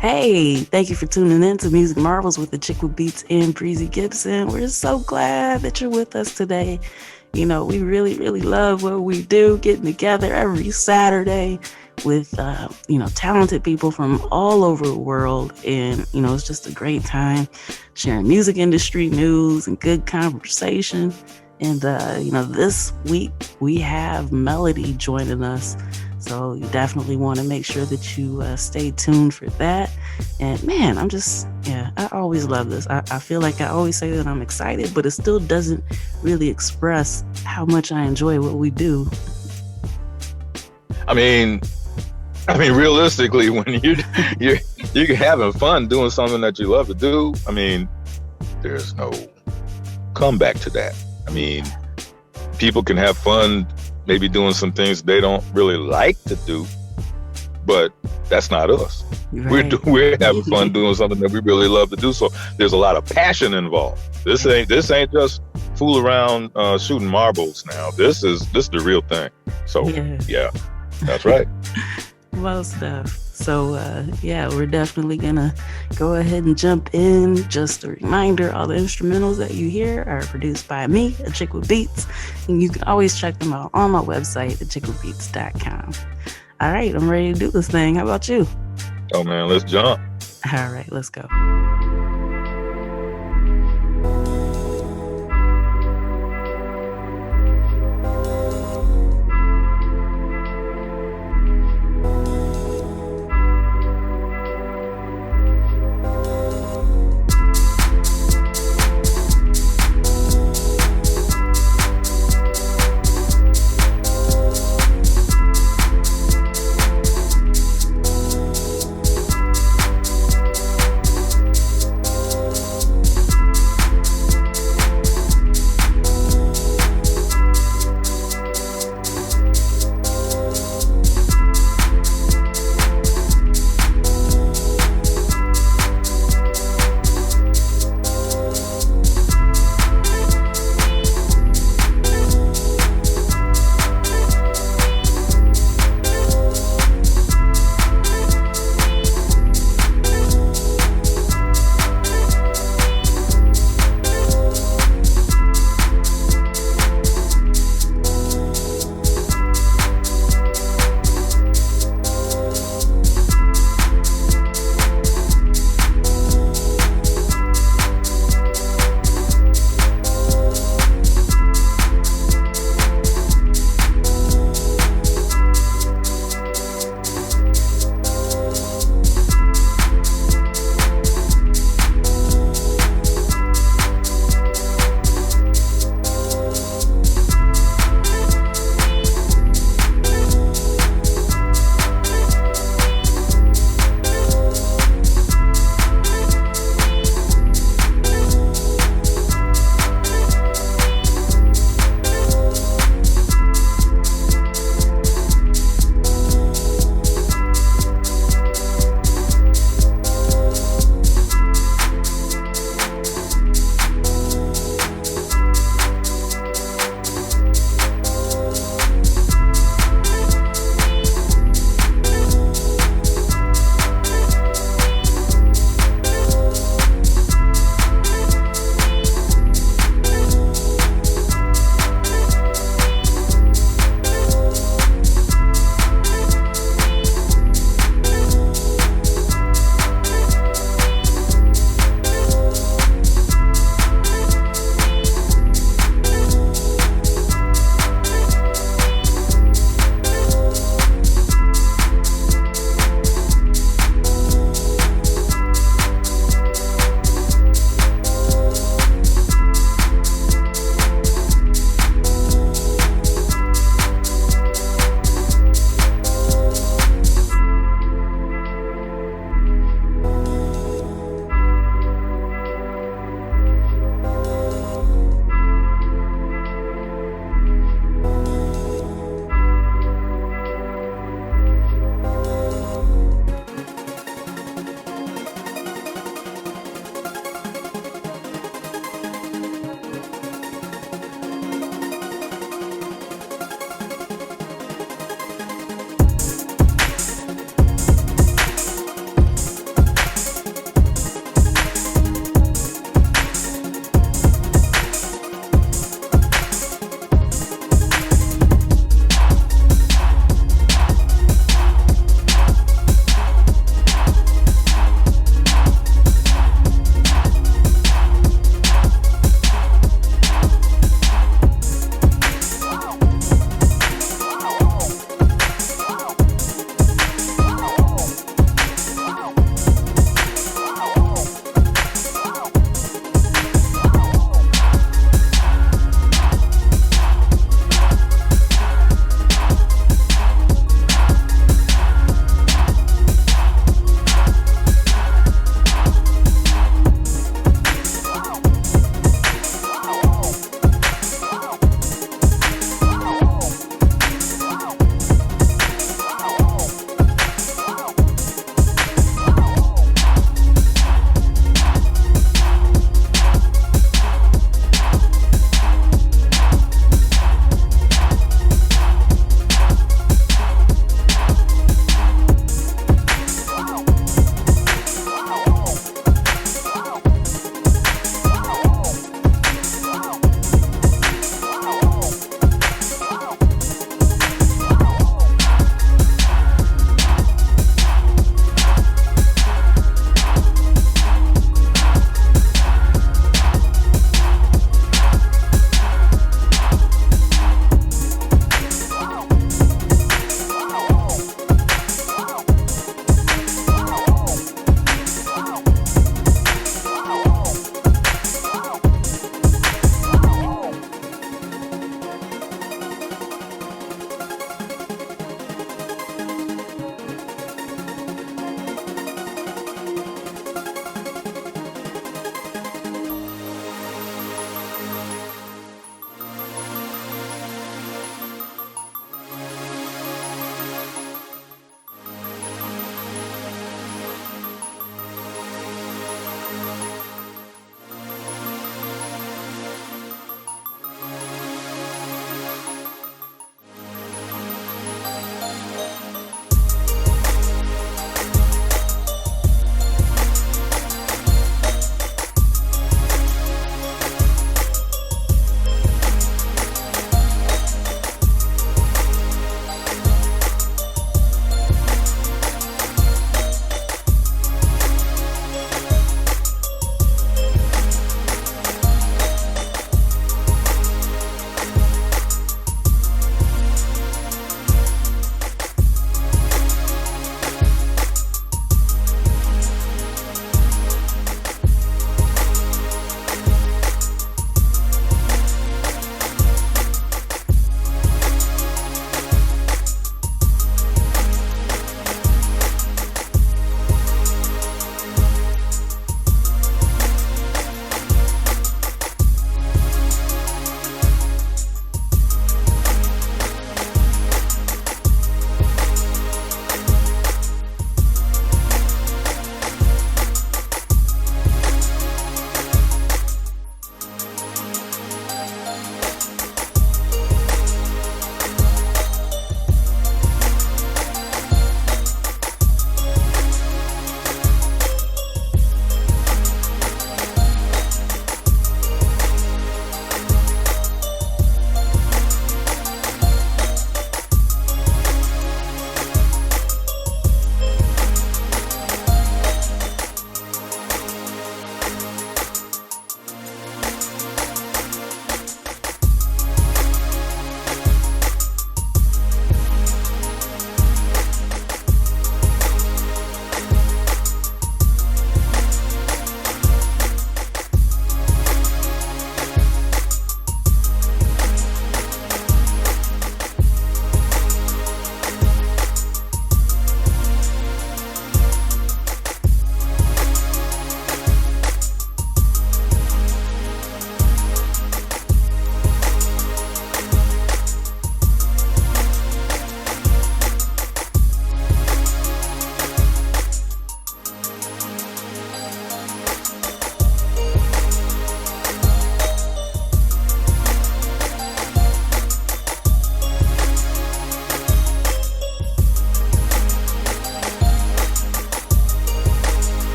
Hey, thank you for tuning in to Music Marvels with Achickwitbeatz and Breezy Gipson. We're so glad that you're with us today. You know, we really, really love what we do, getting together every Saturday with, talented people from all over the world. And, it's just a great time sharing music industry news and good conversation. And, this week we have Melody joining us. So you definitely want to make sure that you stay tuned for that. And man, I always love this. I feel like I always say that I'm excited, but it still doesn't really express how much I enjoy what we do. I mean, realistically, when you're having fun doing something that you love to do, I mean, there's no comeback to that. I mean, people can have fun maybe doing some things they don't really like to do, but that's not us. Right. We're having fun doing something that we really love to do. So there's a lot of passion involved. This ain't just fool around shooting marbles now. This is the real thing. So yeah that's right. Well, stuff. So, we're definitely going to go ahead and jump in. Just a reminder, all the instrumentals that you hear are produced by me, Achickwitbeatz, and you can always check them out on my website, achickwitbeatz.com. All right, I'm ready to do this thing. How about you? Oh, man, let's jump. All right, let's go.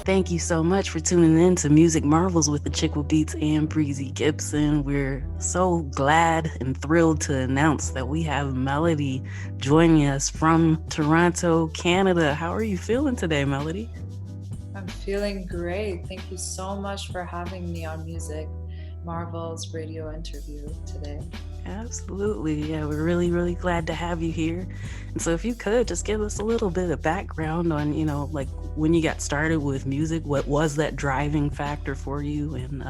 Thank you so much for tuning in to Music Marvels with Achickwitbeatz and Breezy Gipson. We're so glad and thrilled to announce that we have Melody joining us from Toronto, Canada. How are you feeling today, Melody? I'm feeling great. Thank you so much for having me on Music Marvels radio interview today. Absolutely. Yeah, we're really, really glad to have you here. And so if you could just give us a little bit of background on, like when you got started with music, what was that driving factor for you? And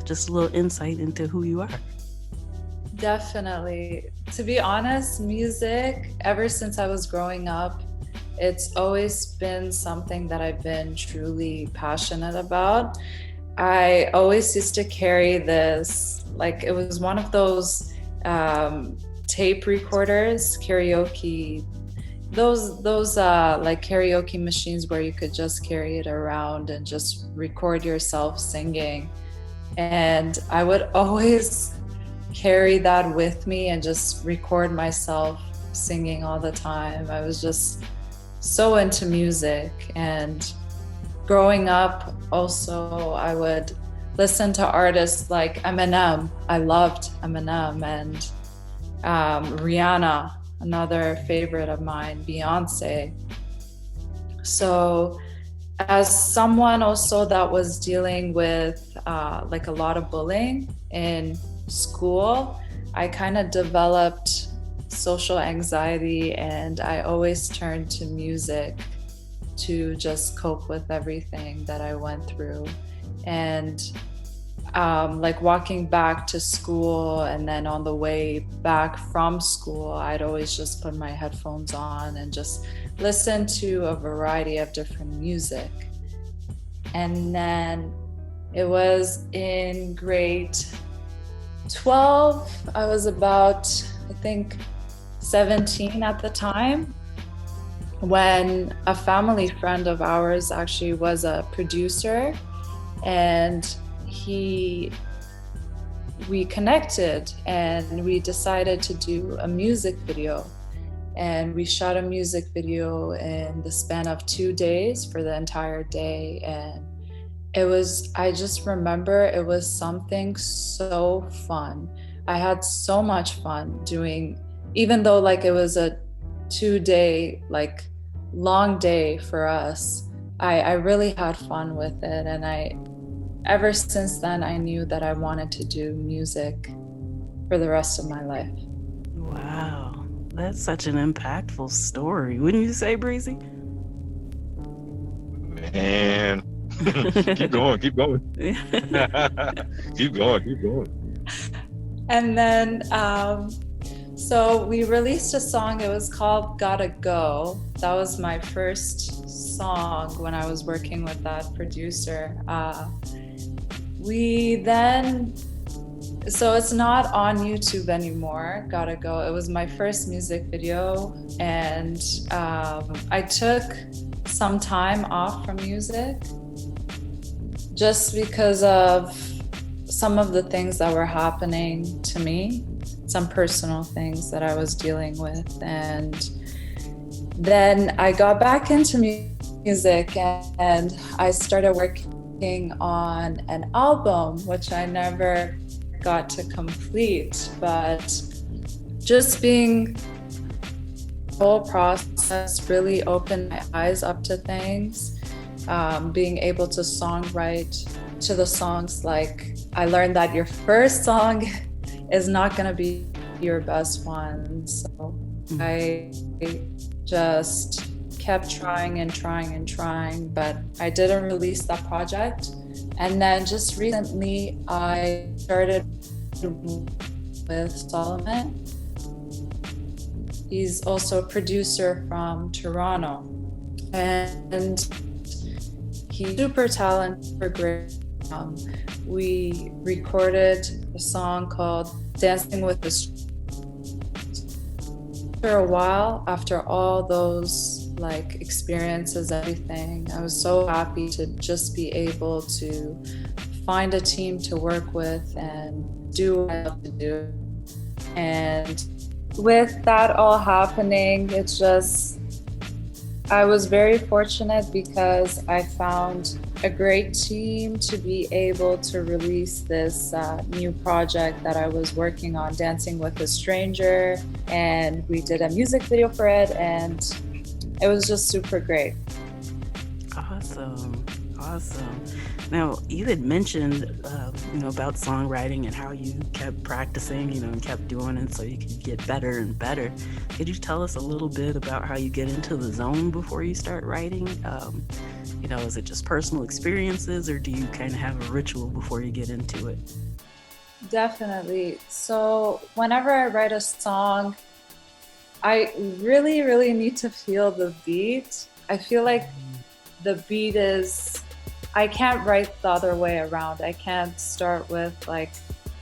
just a little insight into who you are. Definitely. To be honest, music, ever since I was growing up, it's always been something that I've been truly passionate about. I always used to carry this, like it was one of those tape recorders, karaoke, those like karaoke machines where you could just carry it around and just record yourself singing. And I would always carry that with me and just record myself singing all the time. I was just so into music. And growing up also, I would listen to artists like Eminem. I loved Eminem, and Rihanna, another favorite of mine, Beyonce. So as someone also that was dealing with like a lot of bullying in school, I kind of developed social anxiety, and I always turned to music to just cope with everything that I went through. And like walking back to school, and then on the way back from school, I'd always just put my headphones on and just listen to a variety of different music. And then it was in grade 12, I was about, I think, 17 at the time, when a family friend of ours actually was a producer, and we connected and we decided to do a music video. And we shot a music video in the span of 2 days for the entire day. And I just remember it was something so fun. I had so much fun doing, even though like it was a 2-day, like long day for us, I really had fun with it. And ever since then, I knew that I wanted to do music for the rest of my life. Wow, that's such an impactful story, wouldn't you say, Breezy? Man, keep going. keep going. And then, so we released a song, it was called Gotta Go. That was my first song when I was working with that producer. So it's not on YouTube anymore, Gotta Go. It was my first music video, and I took some time off from music just because of some of the things that were happening to me, some personal things that I was dealing with. And then I got back into music, and I started working on an album, which I never got to complete. But just being the whole process really opened my eyes up to things. Being able to songwrite to the songs, like I learned that your first song is not going to be your best one. So I just kept trying, but I didn't release that project. And then just recently I started with Solomon. He's also a producer from Toronto, and he's super talented, great. We recorded a song called Dancing with the Stars. After a while, after all those like experiences, everything, I was so happy to just be able to find a team to work with and do what I love to do. And with that all happening, it's just I was very fortunate because I found a great team to be able to release this new project that I was working on, Dancing with a Stranger. And we did a music video for it, and it was just super great. Awesome. Awesome. Now, you had mentioned, about songwriting and how you kept practicing, and kept doing it so you could get better and better. Could you tell us a little bit about how you get into the zone before you start writing? Is it just personal experiences, or do you kind of have a ritual before you get into it? Definitely. So whenever I write a song, I really, really need to feel the beat. I feel like the beat is, I can't write the other way around. I can't start with like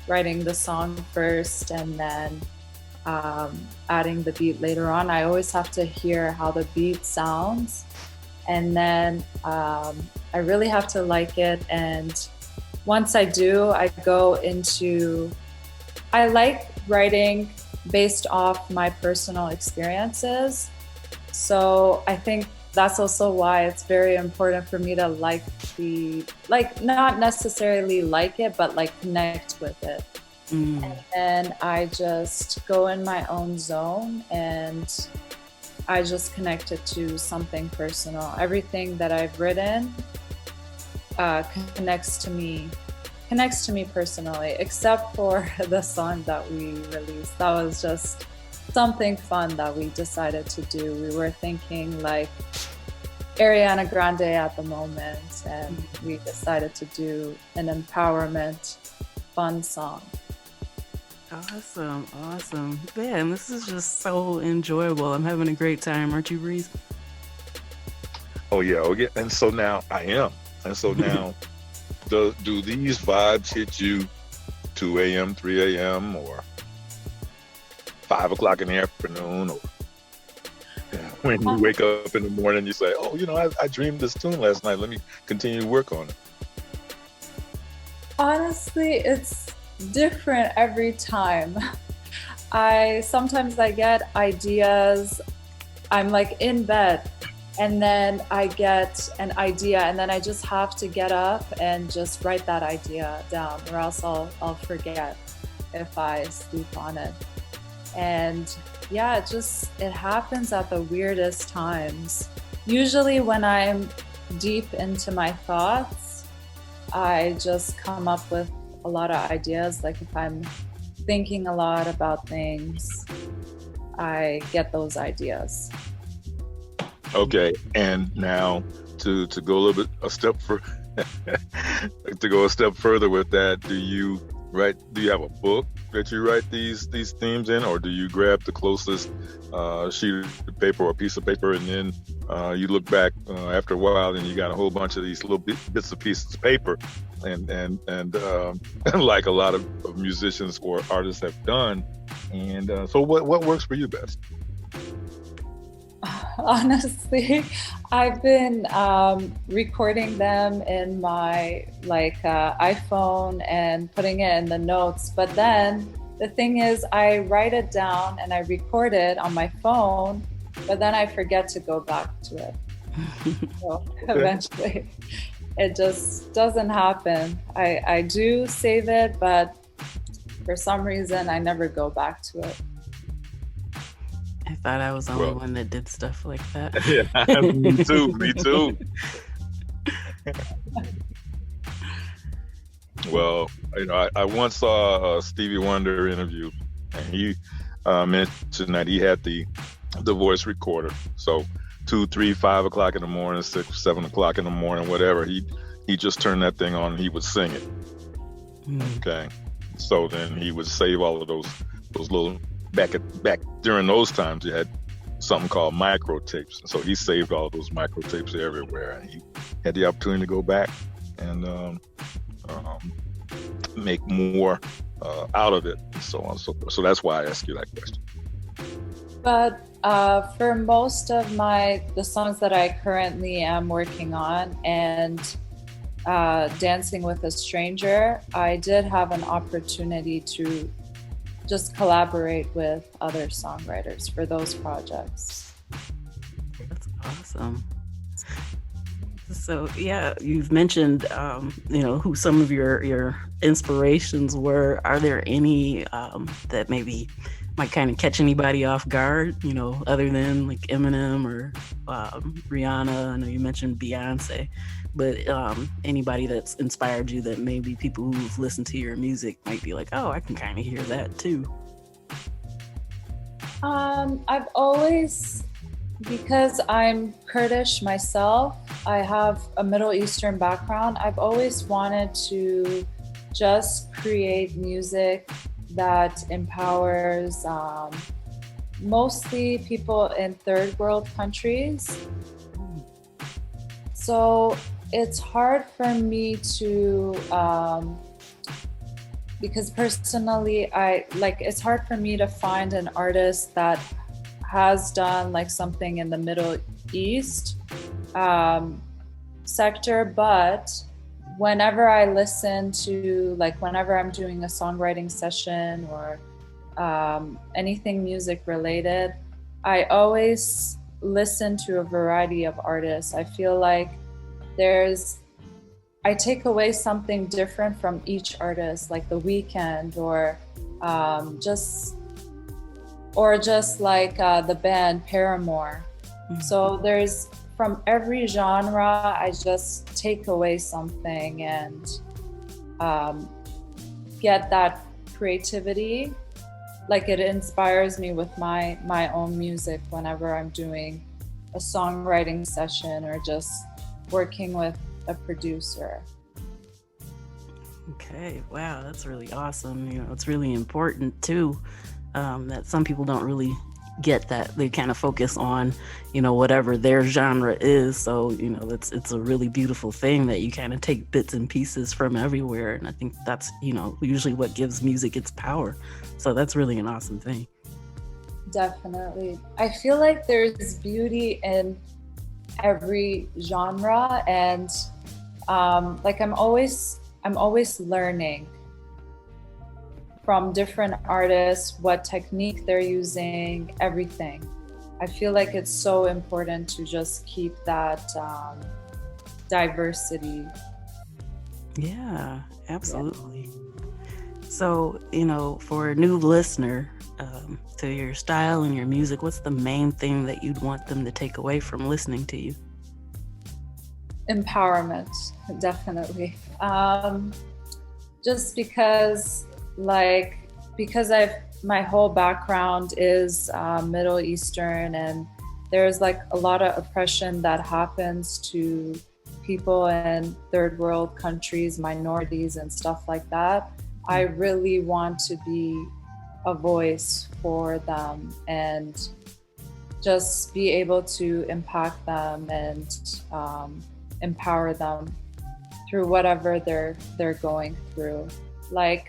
writing the song first and then adding the beat later on. I always have to hear how the beat sounds, and then I really have to like it. And once I do, I like writing based off my personal experiences. So I think that's also why it's very important for me to not necessarily like it, but like connect with it. And then I just go in my own zone and I just connect it to something personal. Everything that I've written connects to me personally, except for the song that we released. That was just something fun that we decided to do. We were thinking like Ariana Grande at the moment, and we decided to do an empowerment fun song. Awesome. Man, this is just so enjoyable. I'm having a great time. Aren't you, Breeze? Oh yeah. And so now I am. And so now, do these vibes hit you 2 a.m., 3 a.m., or 5 o'clock in the afternoon, or when you wake up in the morning, you say, "Oh, I dreamed this tune last night. Let me continue to work on it." Honestly, it's different every time. Sometimes I get ideas. I'm like in bed, and then I get an idea, and then I just have to get up and just write that idea down, or else I'll forget if I sleep on it. And yeah, it happens at the weirdest times. Usually when I'm deep into my thoughts, I just come up with a lot of ideas. Like if I'm thinking a lot about things, I get those ideas. Okay, and now to go a step further with that, do you have a book that you write these themes in, or do you grab the closest sheet of paper or piece of paper, and then you look back after a while and you got a whole bunch of these little bits of pieces of paper, and like a lot of musicians or artists have done, and so what works for you best? Honestly, I've been recording them in my iPhone and putting it in the notes. But then the thing is, I write it down and I record it on my phone, but then I forget to go back to it. So eventually, it just doesn't happen. I do save it, but for some reason, I never go back to it. I thought I was the only one that did stuff like that. Yeah, me too. Well, I once saw a Stevie Wonder interview, and he mentioned that he had the voice recorder. So 2, 3, 5 o'clock in the morning, 6, 7 o'clock in the morning, whatever, he just turned that thing on and he would sing it. Okay, so then he would save all of those little. Back during those times, you had something called micro tapes, and so he saved all those micro tapes everywhere, and he had the opportunity to go back and make more out of it, and so on. So that's why I asked you that question. But for most of the songs that I currently am working on, and Dancing with a Stranger, I did have an opportunity to just collaborate with other songwriters for those projects. That's awesome. So yeah, you've mentioned who some of your inspirations were. Are there any that maybe might kind of catch anybody off guard? Other than like Eminem or Rihanna. I know you mentioned Beyonce, but anybody that's inspired you that maybe people who've listened to your music might be like, oh, I can kind of hear that too. I've always, because I'm Kurdish myself, I have a Middle Eastern background. I've always wanted to just create music that empowers mostly people in third world countries. So it's hard for me to, because personally, it's hard for me to find an artist that has done like something in the Middle East sector, but whenever I listen to, like whenever I'm doing a songwriting session or anything music related, I always listen to a variety of artists. I feel like I take away something different from each artist, like The Weeknd or just like the band Paramore. Mm-hmm. So there's, from every genre, I just take away something and get that creativity. Like it inspires me with my own music whenever I'm doing a songwriting session or just working with a producer. Okay, wow, that's really awesome. It's really important too, that some people don't really get that. They kind of focus on, whatever their genre is. So, it's a really beautiful thing that you kind of take bits and pieces from everywhere. And I think that's, usually what gives music its power. So that's really an awesome thing. Definitely. I feel like there's beauty in every genre, and like I'm always learning from different artists, what technique they're using, everything. I feel like it's so important to just keep that diversity. Yeah, absolutely. Yeah. So, for a new listener to your style and your music, what's the main thing that you'd want them to take away from listening to you? Empowerment, definitely. Just because my whole background is Middle Eastern, and there's like a lot of oppression that happens to people in third world countries, minorities and stuff like that. I really want to be a voice for them and just be able to impact them and empower them through whatever they're going through. Like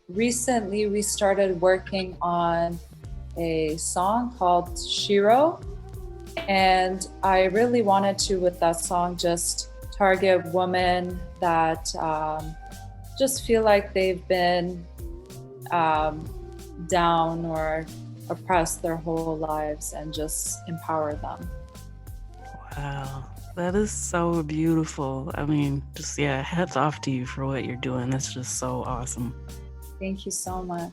recently we started working on a song called Shiro, and I really wanted to, with that song, just target women that just feel like they've been down or oppressed their whole lives, and just empower them. Wow, that is so beautiful. I mean, just, yeah, hats off to you for what you're doing. That's just so awesome. Thank you so much.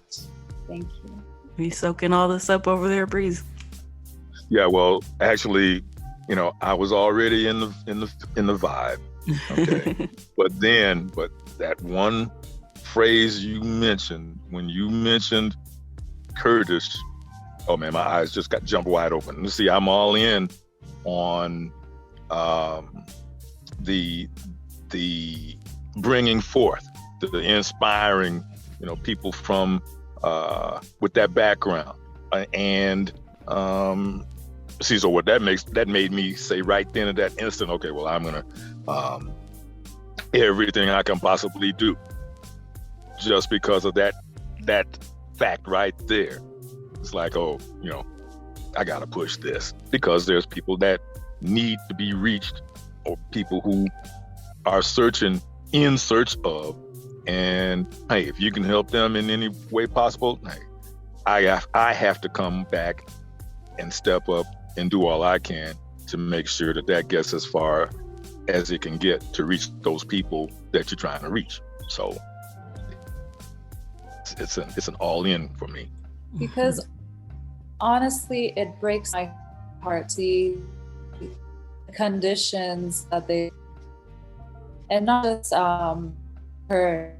Thank you. Are you soaking all this up over there, Breeze? Yeah, well, actually, I was already in the vibe. Okay. but that one phrase you mentioned, when you mentioned Kurdish, oh man, my eyes just got jumped wide open. See, I'm all in on the bringing forth, the inspiring, people from with that background, and see, so what that made me say right then at that instant, okay, well, I'm gonna everything I can possibly do, just because of that fact right there. It's like, oh, I gotta push this, because there's people that need to be reached, or people who are in search of, and hey, if you can help them in any way possible, hey, I have to come back and step up and do all I can to make sure that that gets as far as it can get to reach those people that you're trying to reach. So it's an all in for me. Because honestly, it breaks my heart to see the conditions that they, and not just her,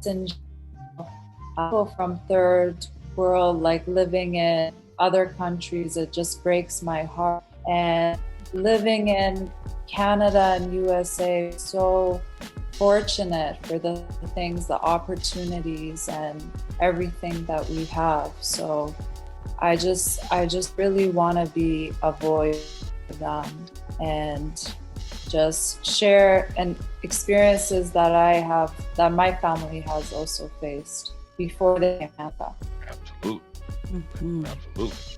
people from third world, like living in other countries, it just breaks my heart. And living in Canada and USA, so fortunate for the things, the opportunities and everything that we have. So I just really want to be a voice for them and just share and experiences that I have, that my family has also faced before they came out. Absolutely. Mm-hmm. Absolutely.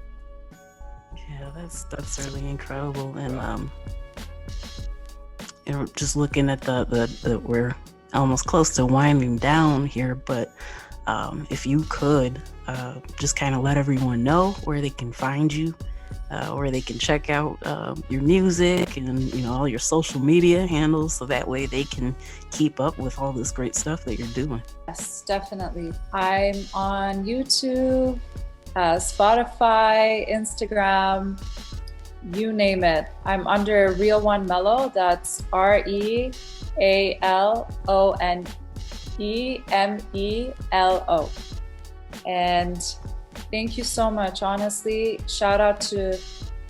Yeah, that's really incredible. And you know, just looking at the we're almost close to winding down here, but if you could just kind of let everyone know where they can find you, where they can check out your music and, you know, all your social media handles, so that way they can keep up with all this great stuff that you're doing. Yes, definitely. I'm on YouTube, Spotify, Instagram, you name it. I'm under Real One Mellow. That's RealOneMelo. And thank you so much. Honestly, shout out to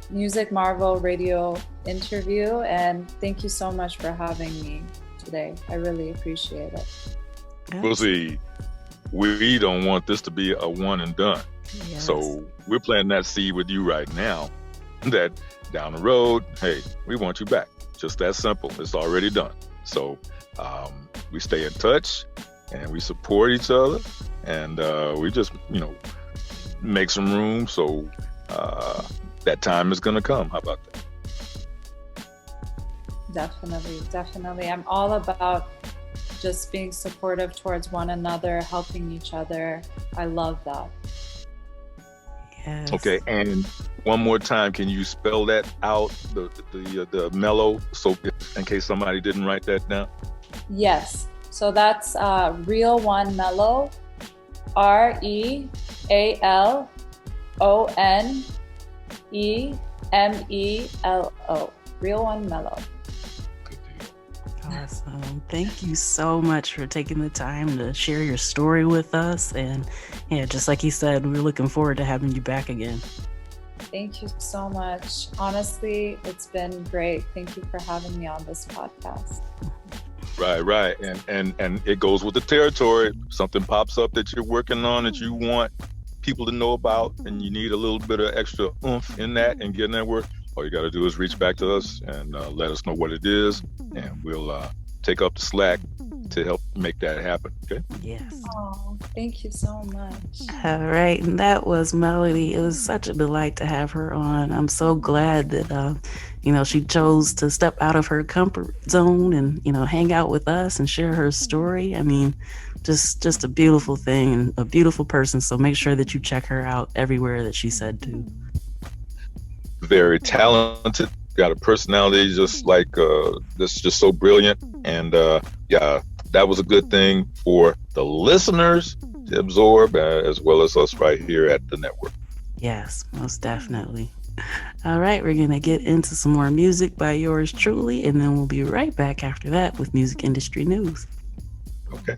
Music Marvel radio interview, and thank you so much for having me today. I really appreciate it. We'll see. We don't want this to be a one and done. Yes. So we're planting that seed with you right now that down the road, hey, we want you back. Just that simple. It's already done. So we stay in touch and we support each other, and we just, you know, make some room. So that time is going to come. How about that? Definitely. I'm all about just being supportive towards one another, helping each other. I love that. Yes. Okay, and one more time, can you spell that out, the mellow, so in case somebody didn't write that down? Yes. So that's Real One Mellow, RealOneMelo. Real One Mellow. Awesome. Thank you so much for taking the time to share your story with us. And yeah, just like you said, we're looking forward to having you back again. Thank you so much. Honestly, it's been great. Thank you for having me on this podcast. Right. And it goes with the territory. Something pops up that you're working on that you want people to know about, and you need a little bit of extra oomph in that and getting that work. All you got to do is reach back to us and let us know what it is, and we'll take up the slack to help make that happen. Okay? Yes. Oh, thank you so much. All right. And that was Melody. It was such a delight to have her on. I'm so glad that, you know, she chose to step out of her comfort zone and, you know, hang out with us and share her story. I mean, just a beautiful thing and a beautiful person. So make sure that you check her out everywhere that she said to. Very talented, got a personality just like that's just so brilliant, and yeah, that was a good thing for the listeners to absorb, as well as us right here at the network. Yes, most definitely. All right, we're gonna get into some more music by yours truly, and then we'll be right back after that with music industry news. Okay.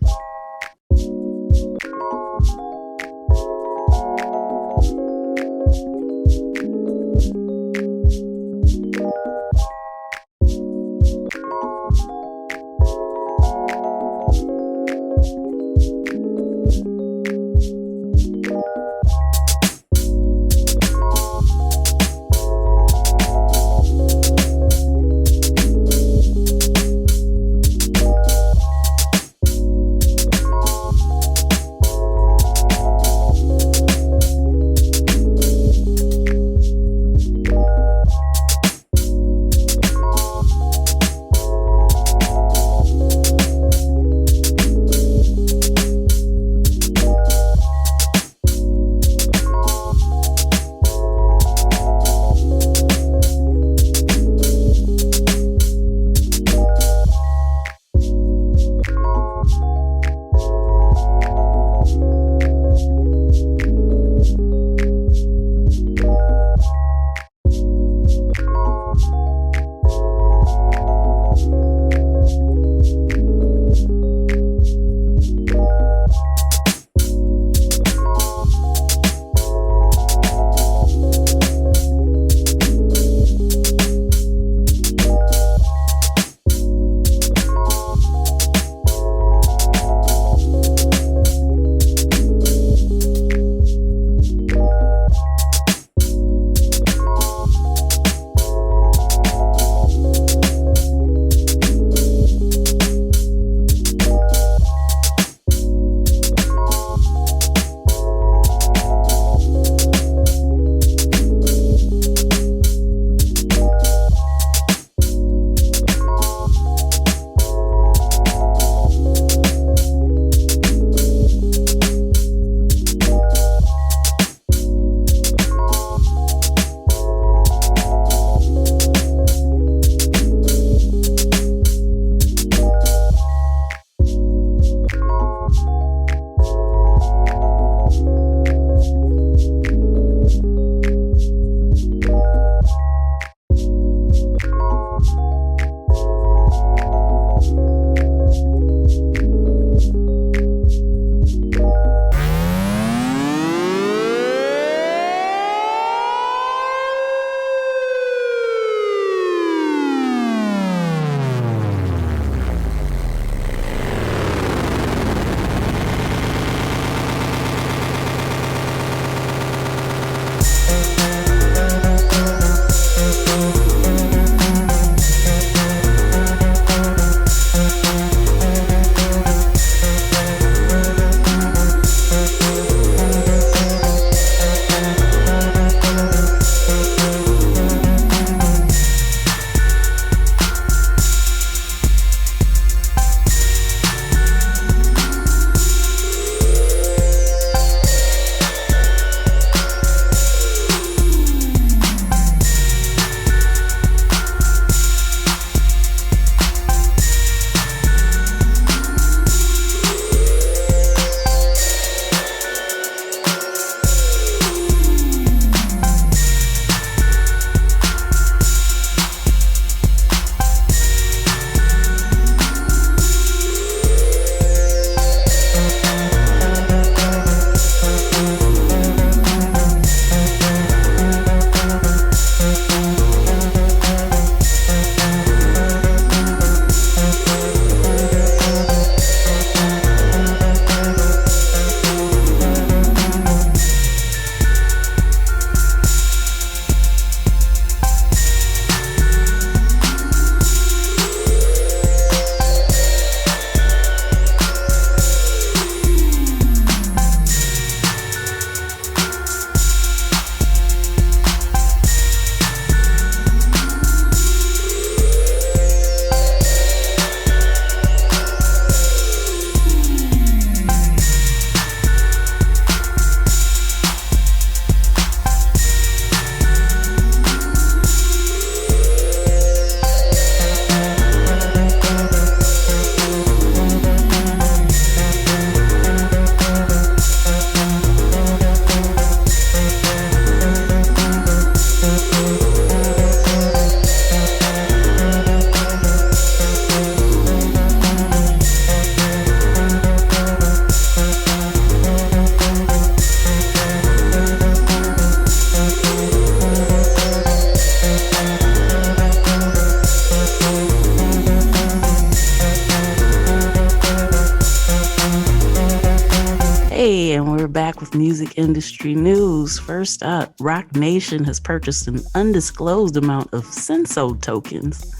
back with music industry news. First up, Rock Nation has purchased an undisclosed amount of Senso tokens.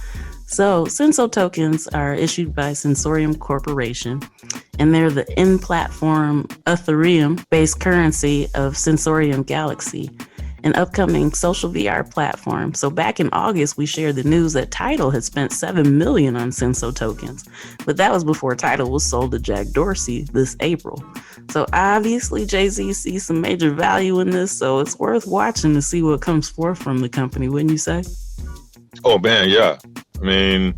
So, Senso tokens are issued by Sensorium Corporation, and they're the in-platform Ethereum-based currency of Sensorium Galaxy, an upcoming social VR platform. So back in August, we shared the news that Tidal had spent $7 million on Senso tokens, but that was before Tidal was sold to Jack Dorsey this April. So obviously Jay-Z sees some major value in this, so it's worth watching to see what comes forth from the company, wouldn't you say? Oh man, yeah. I mean,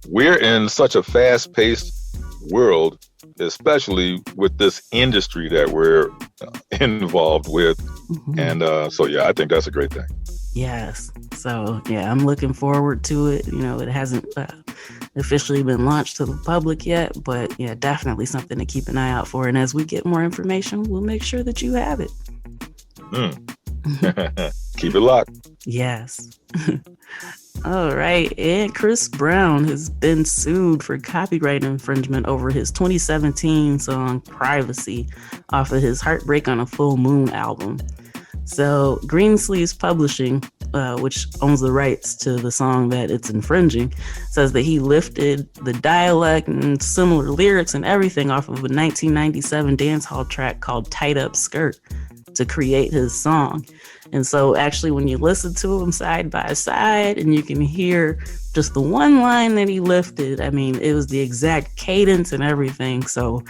we're in such a fast-paced world, especially with this industry that we're involved with. Mm-hmm. And so, yeah, I think that's a great thing. Yes. So, yeah, I'm looking forward to it. You know, it hasn't officially been launched to the public yet, but yeah, definitely something to keep an eye out for. And as we get more information, we'll make sure that you have it. Keep it locked. Yes. All right. And Chris Brown has been sued for copyright infringement over his 2017 song Privacy off of his Heartbreak on a Full Moon album. So Greensleeves Publishing, which owns the rights to the song that it's infringing, says that he lifted the dialect and similar lyrics and everything off of a 1997 dancehall track called Tight Up Skirt to create his song. And so actually when you listen to them side by side and you can hear just the one line that he lifted, I mean, it was the exact cadence and everything. So,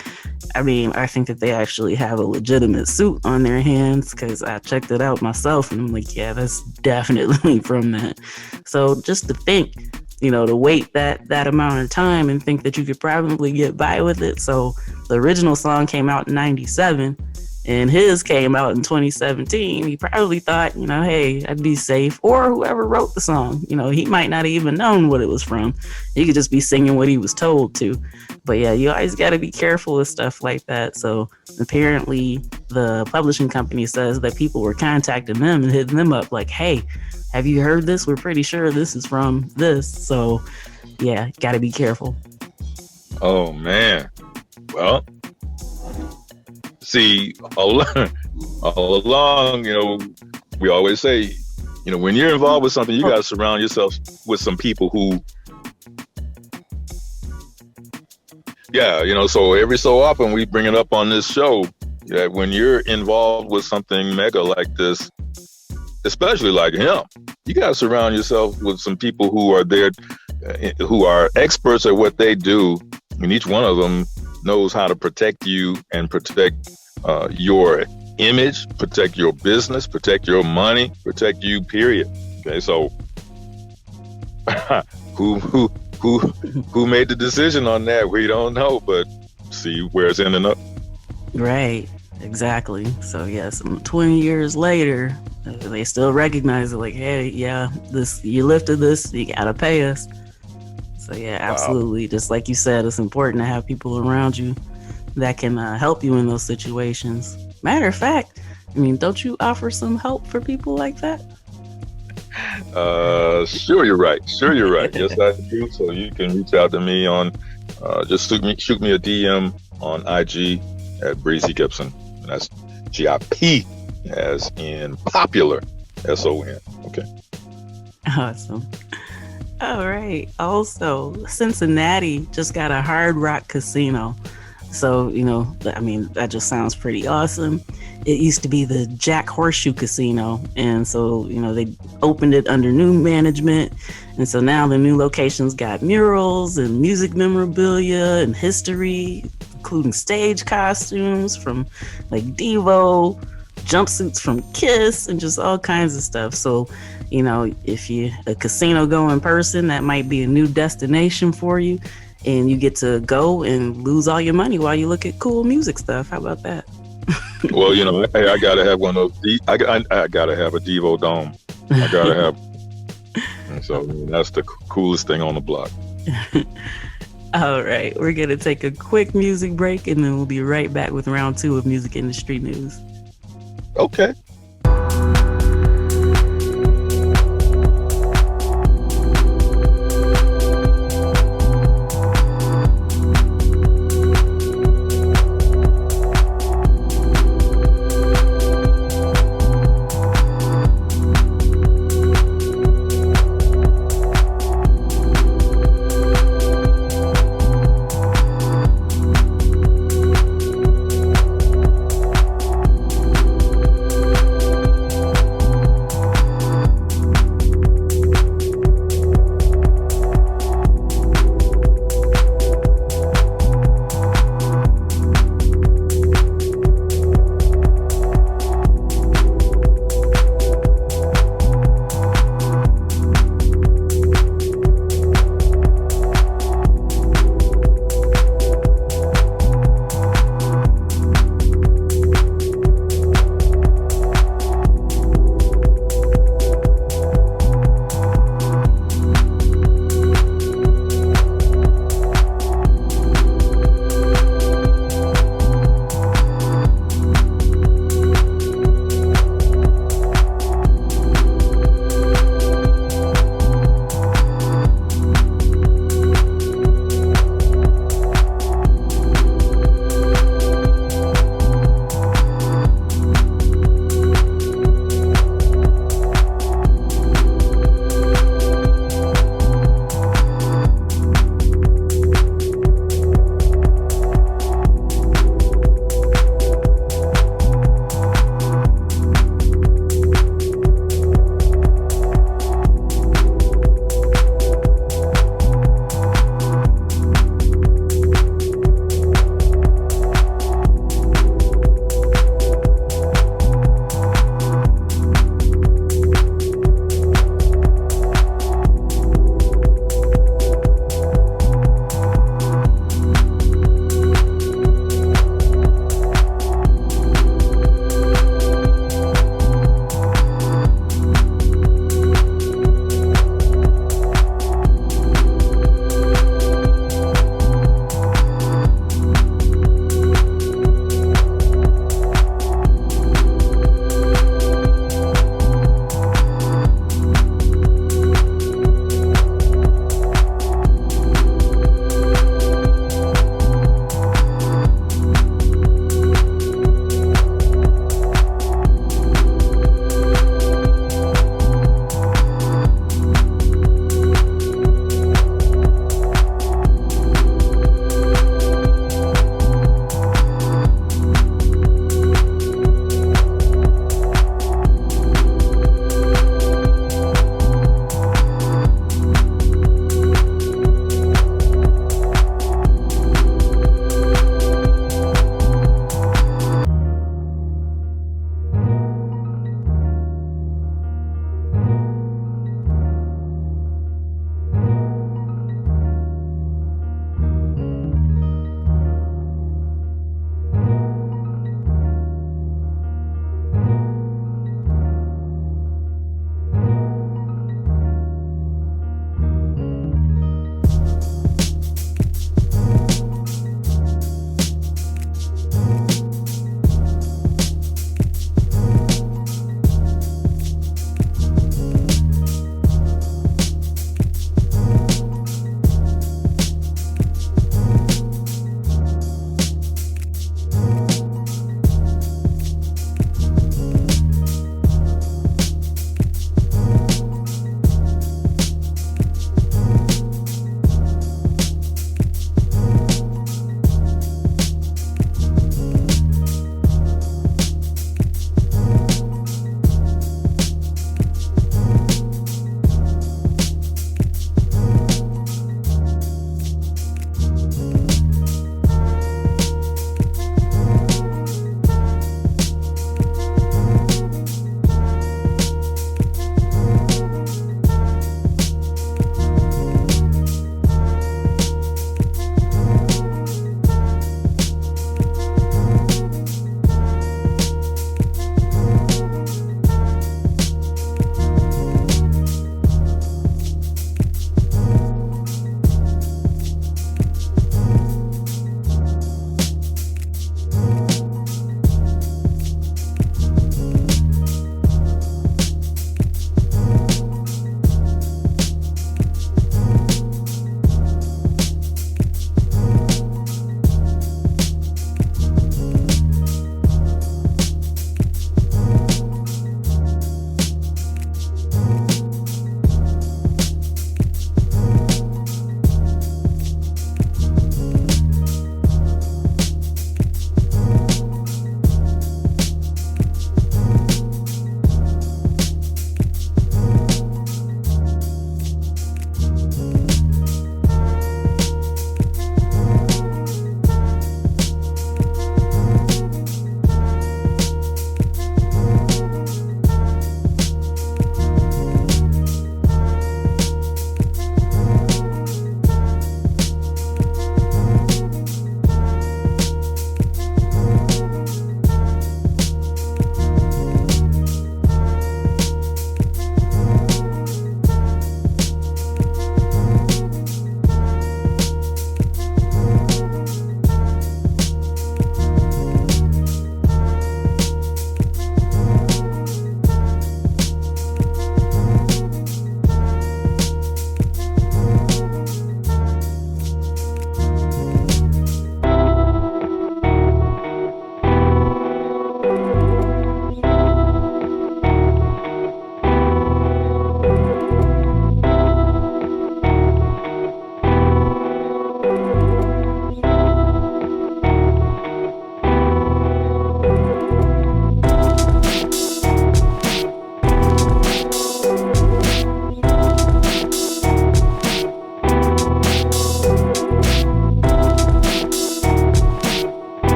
I mean, I think that they actually have a legitimate suit on their hands because I checked it out myself and I'm like, yeah, that's definitely from that. So just to think, you know, to wait that amount of time and think that you could probably get by with it. So the original song came out in 97. And his came out in 2017. He probably thought, you know, hey, I'd be safe. Or whoever wrote the song, you know, he might not even known what it was from. He could just be singing what he was told to. But yeah, you always got to be careful with stuff like that. So apparently the publishing company says that people were contacting them and hitting them up like, hey, have you heard this? We're pretty sure this is from this. So yeah, got to be careful. Oh, man. Well, see, all along, you know, we always say, you know, when you're involved with something, you got to surround yourself with some people who, yeah, you know, so every so often we bring it up on this show that when you're involved with something mega like this, especially like him, you got to surround yourself with some people who are there, who are experts at what they do. And each one of them knows how to protect you and protect your image, protect your business, protect your money, protect you, period. Okay, so who made the decision on that? We don't know, but see where it's ending up. Right, exactly. So yes, 20 years later, they still recognize it like, hey, yeah, this, you lifted this, you gotta pay us. So yeah, absolutely. Wow. Just like you said, it's important to have people around you that can help you in those situations. Matter of fact, I mean, don't you offer some help for people like that? Sure, you're right. Yes, I do. So you can reach out to me on, just shoot me a DM on IG at Breezy Gipson. And that's GIP as in popular, SON. Okay. Awesome. All right. Also, Cincinnati just got a Hard Rock casino. So, you know, I mean, that just sounds pretty awesome. It used to be the Jack Horseshoe Casino. And so, you know, they opened it under new management. And so now the new location's got murals and music memorabilia and history, including stage costumes from like Devo, jumpsuits from Kiss, and just all kinds of stuff. So, you know, if you're a casino going person, that might be a new destination for you. And you get to go and lose all your money while you look at cool music stuff. How about that? Well, you know, I gotta have one of those. I gotta have a Devo Dome. I gotta have. And so that's the coolest thing on the block. All right, we're gonna take a quick music break, and then we'll be right back with round 2 of music industry news. Okay.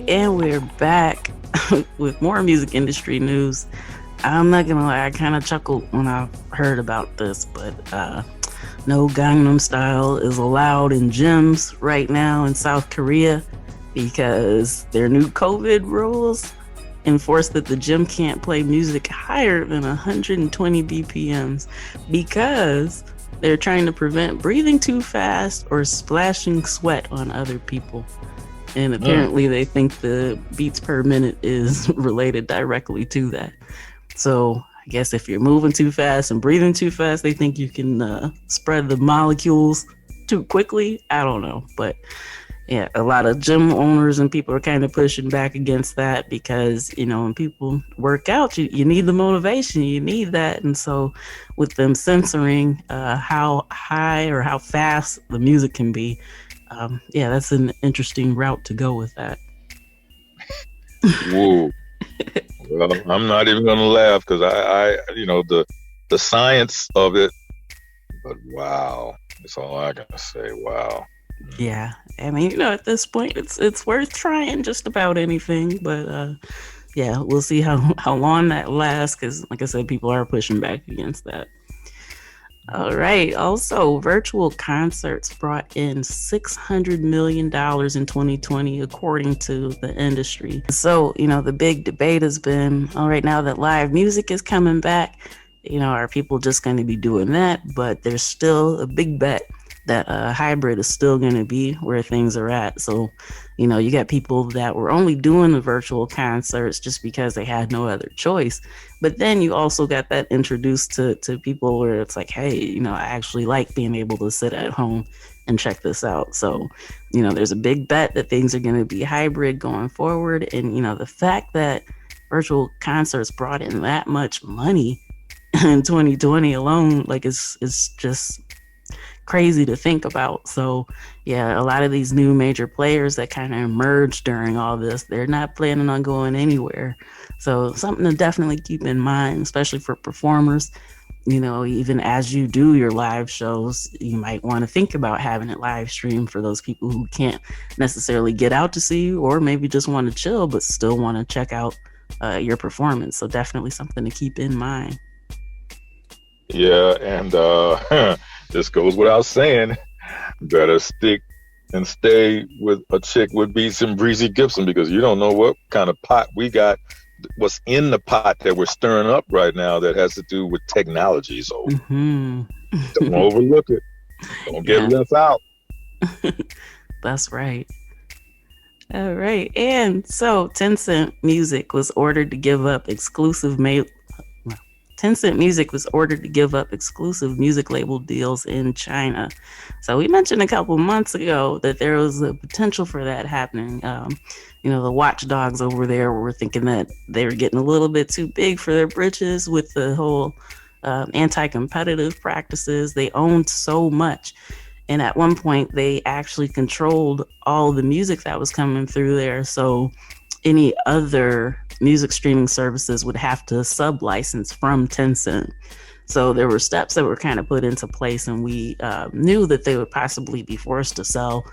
and we're back with more music industry news. I'm not gonna lie, I kind of chuckled when I heard about this, but no Gangnam Style is allowed in gyms right now in South Korea because their new COVID rules enforce that the gym can't play music higher than 120 BPMs because they're trying to prevent breathing too fast or splashing sweat on other people. And apparently they think the beats per minute is related directly to that. So I guess if you're moving too fast and breathing too fast, they think you can spread the molecules too quickly. I don't know. But yeah, a lot of gym owners and people are kind of pushing back against that because, you know, when people work out, you need the motivation, you need that. And so with them censoring how high or how fast the music can be, yeah, that's an interesting route to go with that. Whoa. Well, I'm not even going to laugh because I, you know, the science of it, but wow, that's all I can say. Wow. Yeah, I mean, you know, at this point, it's worth trying just about anything. But yeah, we'll see how long that lasts. Because, like I said, people are pushing back against that. All right. Also, virtual concerts brought in $600 million in 2020, according to the industry. So, you know, the big debate has been, all right, now that live music is coming back, you know, are people just going to be doing that? But there's still a big bet that hybrid is still going to be where things are at. So, you know, you got people that were only doing the virtual concerts just because they had no other choice. But then you also got that introduced to people where it's like, hey, you know, I actually like being able to sit at home and check this out. So, you know, there's a big bet that things are going to be hybrid going forward. And, you know, the fact that virtual concerts brought in that much money in 2020 alone, like it's just crazy to think about. So yeah, a lot of these new major players that kind of emerged during all this, they're not planning on going anywhere. So something to definitely keep in mind, especially for performers. You know, even as you do your live shows, you might want to think about having it live streamed for those people who can't necessarily get out to see you, or maybe just want to chill but still want to check out your performance. So definitely something to keep in mind. Yeah, and this goes without saying, better stick and stay with Achickwitbeatz and Breezy Gipson because you don't know what kind of pot we got, what's in the pot that we're stirring up right now that has to do with technology. So don't overlook it. Don't get left out. That's right. All right. And so Tencent Music was ordered to give up exclusive Tencent Music was ordered to give up exclusive music label deals in China. So we mentioned a couple months ago that there was a potential for that happening. You know, the watchdogs over there were thinking that they were getting a little bit too big for their britches with the whole anti-competitive practices. They owned so much. And at one point, they actually controlled all the music that was coming through there. So any other music streaming services would have to sub-license from Tencent. So there were steps that were kind of put into place, and we knew that they would possibly be forced to sell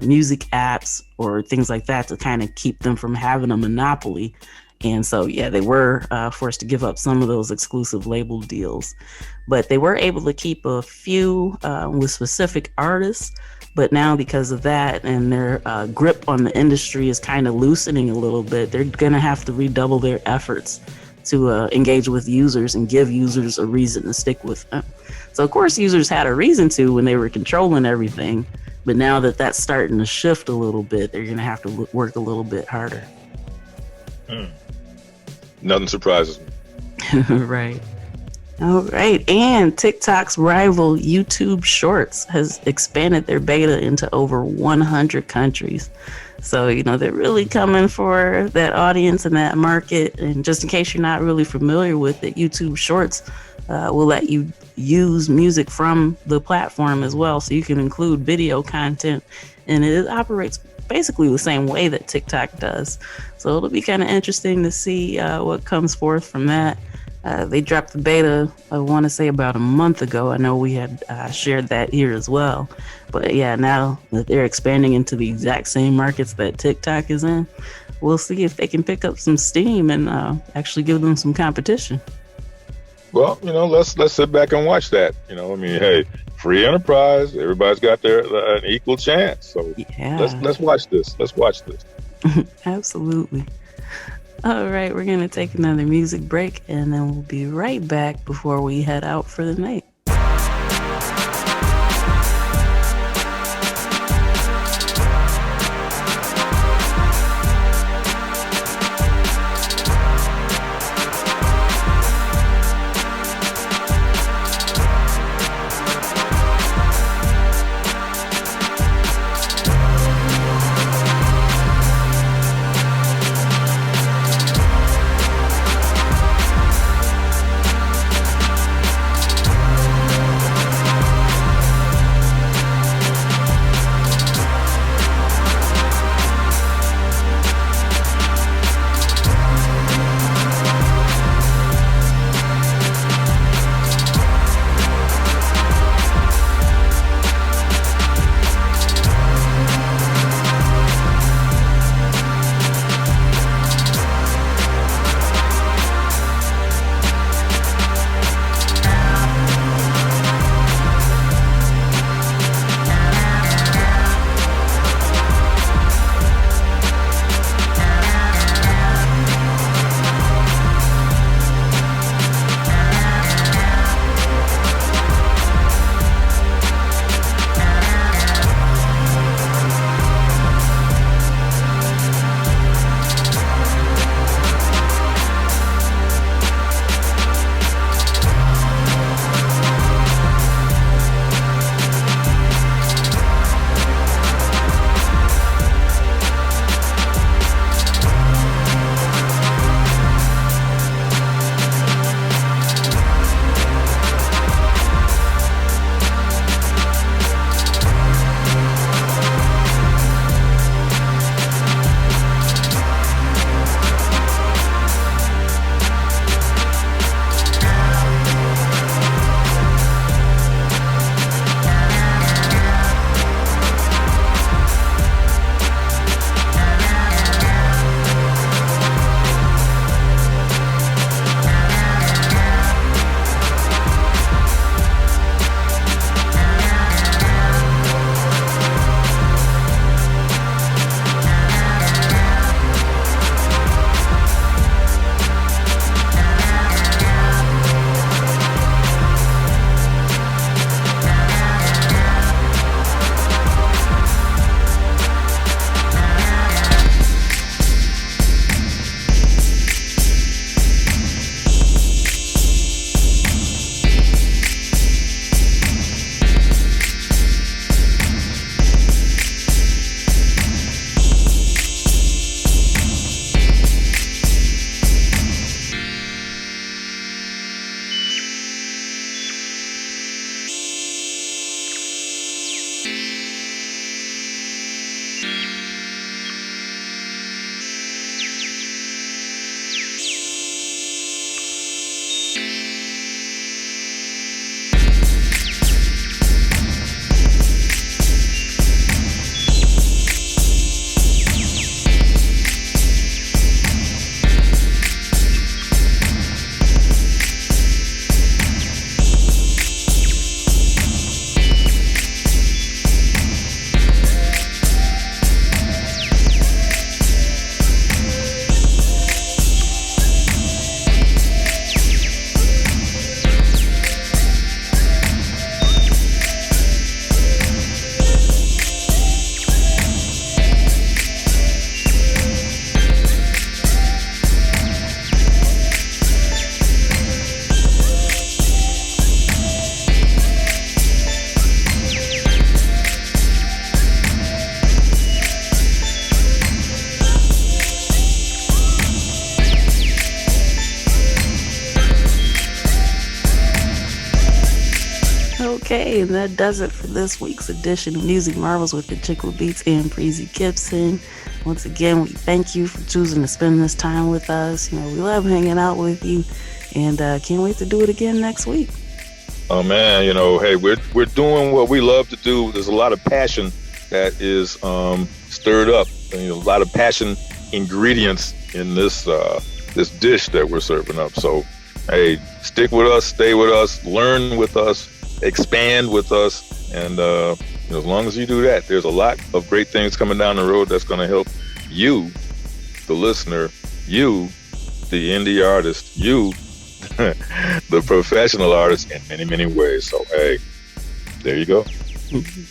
music apps or things like that to kind of keep them from having a monopoly. And so, yeah, they were forced to give up some of those exclusive label deals. But they were able to keep a few with specific artists. But now because of that and their grip on the industry is kind of loosening a little bit, they're going to have to redouble their efforts to engage with users and give users a reason to stick with them. So, of course, users had a reason to when they were controlling everything. But now that that's starting to shift a little bit, they're going to have to work a little bit harder. Nothing surprises me. Right. All right. And TikTok's rival YouTube Shorts has expanded their beta into over 100 countries. So, you know, they're really coming for that audience and that market. And just in case you're not really familiar with it, YouTube Shorts will let you use music from the platform as well. So you can include video content, and it operates basically the same way that TikTok does. So it'll be kind of interesting to see what comes forth from that. They dropped the beta, I want to say about a month ago. I know we had shared that here as well. But yeah, now that they're expanding into the exact same markets that TikTok is in, we'll see if they can pick up some steam and actually give them some competition. Well, let's sit back and watch that. I mean, hey, free enterprise. Everybody's got an equal chance. So yeah, let's watch this. Let's watch this. Absolutely. All right, we're gonna take another music break, and then we'll be right back before we head out for the night. Okay, and that does it for this week's edition of Music Marvels with Achickwitbeatz and Breezy Gipson. Once again, we thank you for choosing to spend this time with us. We love hanging out with you, and can't wait to do it again next week. Oh man, hey, we're doing what we love to do. There's a lot of passion that is stirred up. A lot of passion ingredients in this dish that we're serving up. So, hey, stick with us, stay with us, learn with us, expand with us, and as long as you do that, there's a lot of great things coming down the road that's going to help you, the listener, you, the indie artist, you, the professional artist, in many, many ways. So, hey, there you go.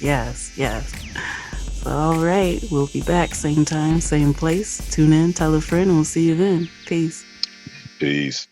Yes. So, all right, we'll be back same time, same place. Tune in, tell a friend, and we'll see you then. Peace. Peace.